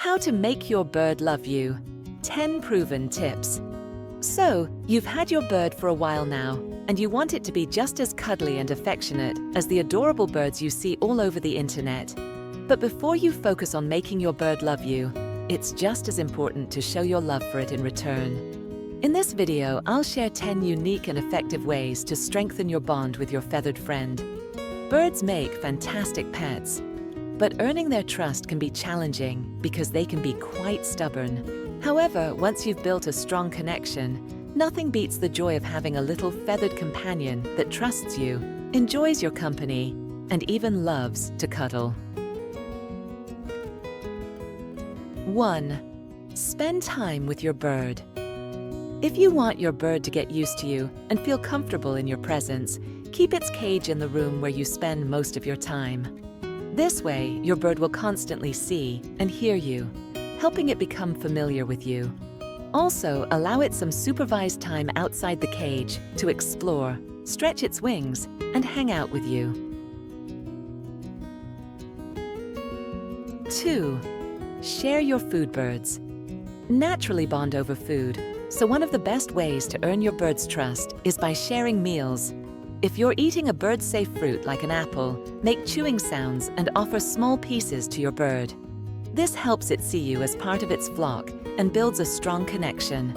How to make your bird love you. 10 proven tips. So, you've had your bird for a while now, and you want it to be just as cuddly and affectionate as the adorable birds you see all over the internet. But before you focus on making your bird love you, it's just as important to show your love for it in return. In this video, I'll share 10 unique and effective ways to strengthen your bond with your feathered friend. Birds make fantastic pets, but earning their trust can be challenging because they can be quite stubborn. However, once you've built a strong connection, nothing beats the joy of having a little feathered companion that trusts you, enjoys your company, and even loves to cuddle. 1. Spend time with your bird. If you want your bird to get used to you and feel comfortable in your presence, keep its cage in the room where you spend most of your time. This way, your bird will constantly see and hear you, helping it become familiar with you. Also, allow it some supervised time outside the cage to explore, stretch its wings, and hang out with you. 2. Share your food birds. Naturally bond over food, so one of the best ways to earn your bird's trust is by sharing meals. If you're eating a bird-safe fruit like an apple, make chewing sounds and offer small pieces to your bird. This helps it see you as part of its flock and builds a strong connection.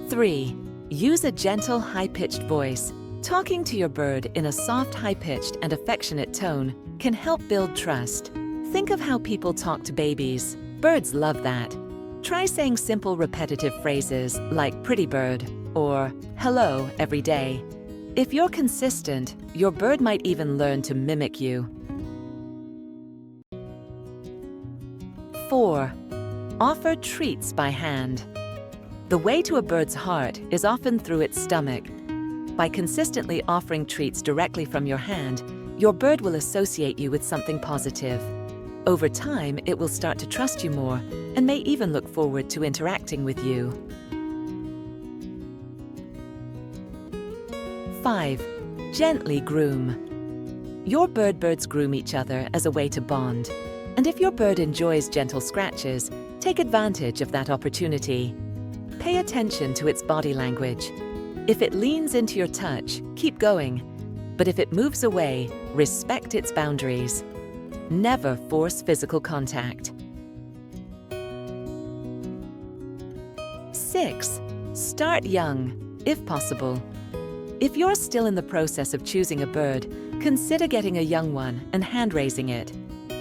3. Use a gentle, high-pitched voice. Talking to your bird in a soft, high-pitched and affectionate tone can help build trust. Think of how people talk to babies. Birds love that. Try saying simple, repetitive phrases like "pretty bird" or "hello" every day. If you're consistent, your bird might even learn to mimic you. 4. Offer treats by hand. The way to a bird's heart is often through its stomach. By consistently offering treats directly from your hand, your bird will associate you with something positive. Over time, it will start to trust you more and may even look forward to interacting with you. 5. Gently groom. Your birds groom each other as a way to bond. And if your bird enjoys gentle scratches, take advantage of that opportunity. Pay attention to its body language. If it leans into your touch, keep going. But if it moves away, respect its boundaries. Never force physical contact. 6. Start young, if possible. If you're still in the process of choosing a bird, consider getting a young one and hand-raising it.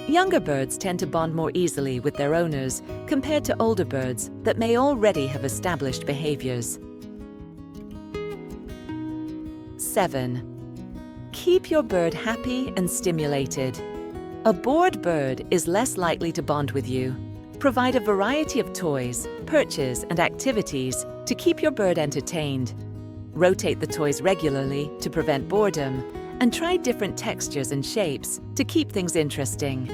Younger birds tend to bond more easily with their owners compared to older birds that may already have established behaviors. 7. Keep your bird happy and stimulated. A bored bird is less likely to bond with you. Provide a variety of toys, perches, and activities to keep your bird entertained. Rotate the toys regularly to prevent boredom, and try different textures and shapes to keep things interesting.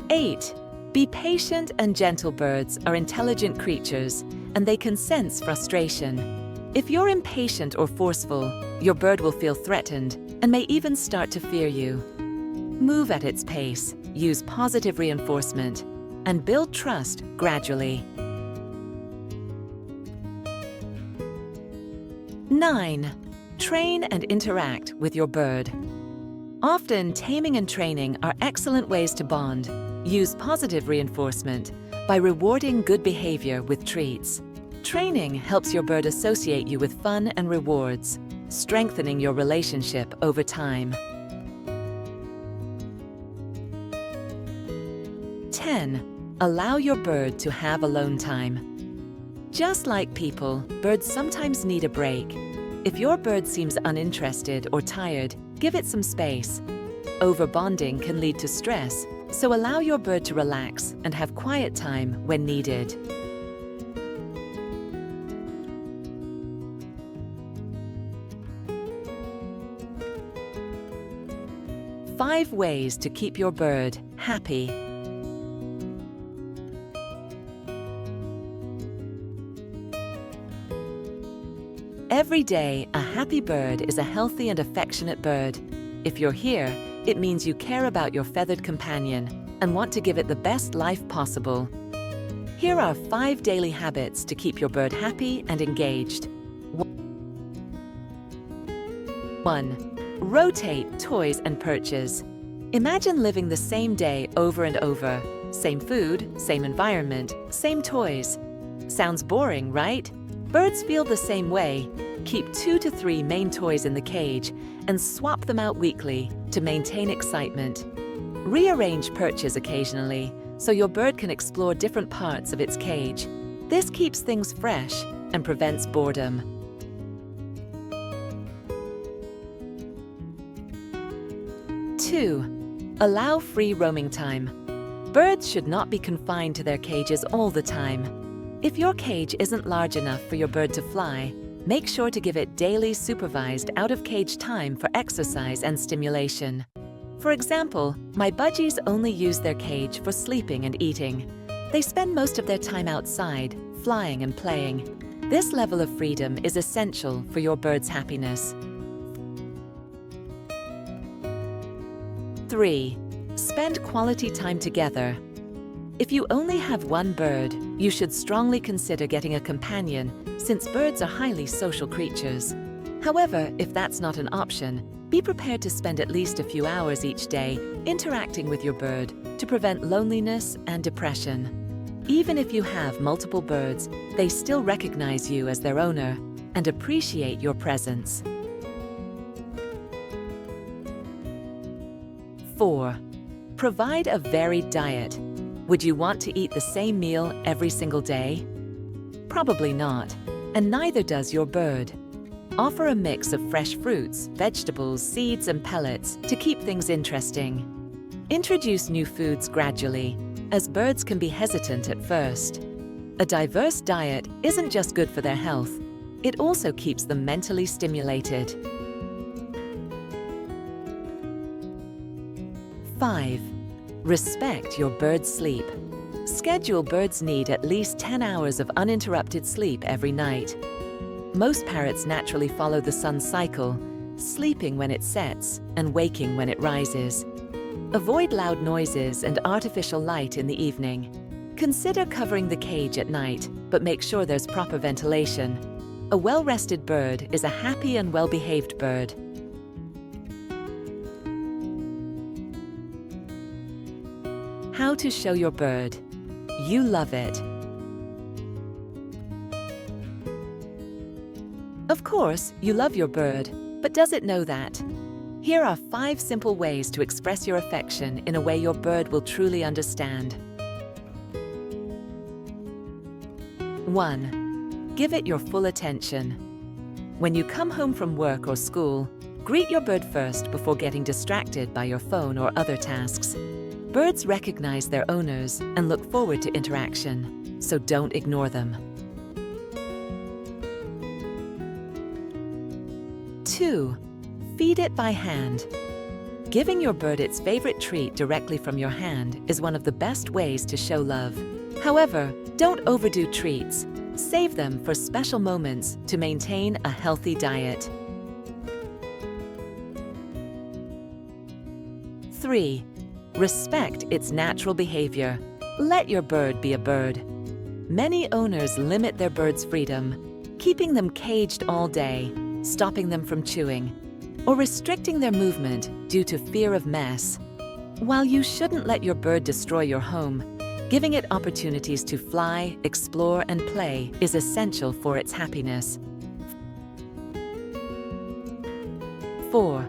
8. Be patient and gentle. Birds are intelligent creatures, and they can sense frustration. If you're impatient or forceful, your bird will feel threatened and may even start to fear you. Move at its pace, use positive reinforcement, and build trust gradually. 9. Train and interact with your bird. Often, taming and training are excellent ways to bond. Use positive reinforcement by rewarding good behavior with treats. Training helps your bird associate you with fun and rewards, strengthening your relationship over time. 10. Allow your bird to have alone time. Just like people, birds sometimes need a break. If your bird seems uninterested or tired, give it some space. Overbonding can lead to stress, so allow your bird to relax and have quiet time when needed. 5 ways to keep your bird happy. Every day, a happy bird is a healthy and affectionate bird. If you're here, It means you care about your feathered companion and want to give it the best life possible. Here are 5 daily habits to keep your bird happy and engaged. 1. Rotate toys and perches. Imagine living the same day over and over. Same food, same environment, same toys. Sounds boring, right? Birds feel the same way. Keep 2 to 3 main toys in the cage and swap them out weekly to maintain excitement. Rearrange perches occasionally so your bird can explore different parts of its cage. This keeps things fresh and prevents boredom. 2. Allow free roaming time. Birds should not be confined to their cages all the time. If your cage isn't large enough for your bird to fly, make sure to give it daily supervised out-of-cage time for exercise and stimulation. For example, my budgies only use their cage for sleeping and eating. They spend most of their time outside, flying and playing. This level of freedom is essential for your bird's happiness. 3. Spend quality time together. If you only have one bird, you should strongly consider getting a companion, since birds are highly social creatures. However, if that's not an option, be prepared to spend at least a few hours each day interacting with your bird to prevent loneliness and depression. Even if you have multiple birds, they still recognize you as their owner and appreciate your presence. 4. Provide a varied diet. Would you want to eat the same meal every single day? Probably not, and neither does your bird. Offer a mix of fresh fruits, vegetables, seeds, and pellets to keep things interesting. Introduce new foods gradually, as birds can be hesitant at first. A diverse diet isn't just good for their health, it also keeps them mentally stimulated. 5. Respect your bird's sleep. Schedule birds need at least 10 hours of uninterrupted sleep every night. Most parrots naturally follow the sun's cycle, sleeping when it sets and waking when it rises. Avoid loud noises and artificial light in the evening. Consider covering the cage at night, but make sure there's proper ventilation. A well-rested bird is a happy and well-behaved bird. How to show your bird you love it. Of course, you love your bird, but does it know that? Here are 5 simple ways to express your affection in a way your bird will truly understand. 1. Give it your full attention. When you come home from work or school, greet your bird first before getting distracted by your phone or other tasks. Birds recognize their owners and look forward to interaction, so don't ignore them. 2. Feed it by hand. Giving your bird its favorite treat directly from your hand is one of the best ways to show love. However, don't overdo treats. Save them for special moments to maintain a healthy diet. 3. Respect its natural behavior. Let your bird be a bird. Many owners limit their bird's freedom, keeping them caged all day, stopping them from chewing, or restricting their movement due to fear of mess. While you shouldn't let your bird destroy your home, giving it opportunities to fly, explore, and play is essential for its happiness. 4.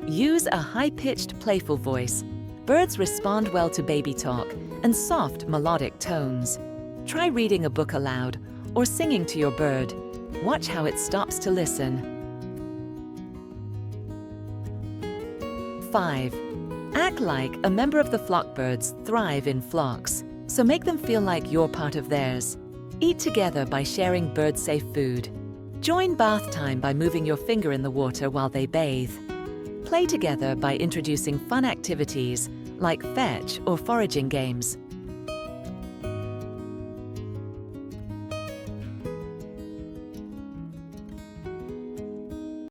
Use a high-pitched, playful voice. Birds respond well to baby talk and soft, melodic tones. Try reading a book aloud or singing to your bird. Watch how it stops to listen. 5. Act like a member of the flock. Birds thrive in flocks, so make them feel like you're part of theirs. Eat together by sharing bird-safe food. Join bath time by moving your finger in the water while they bathe. Play together by introducing fun activities like fetch or foraging games.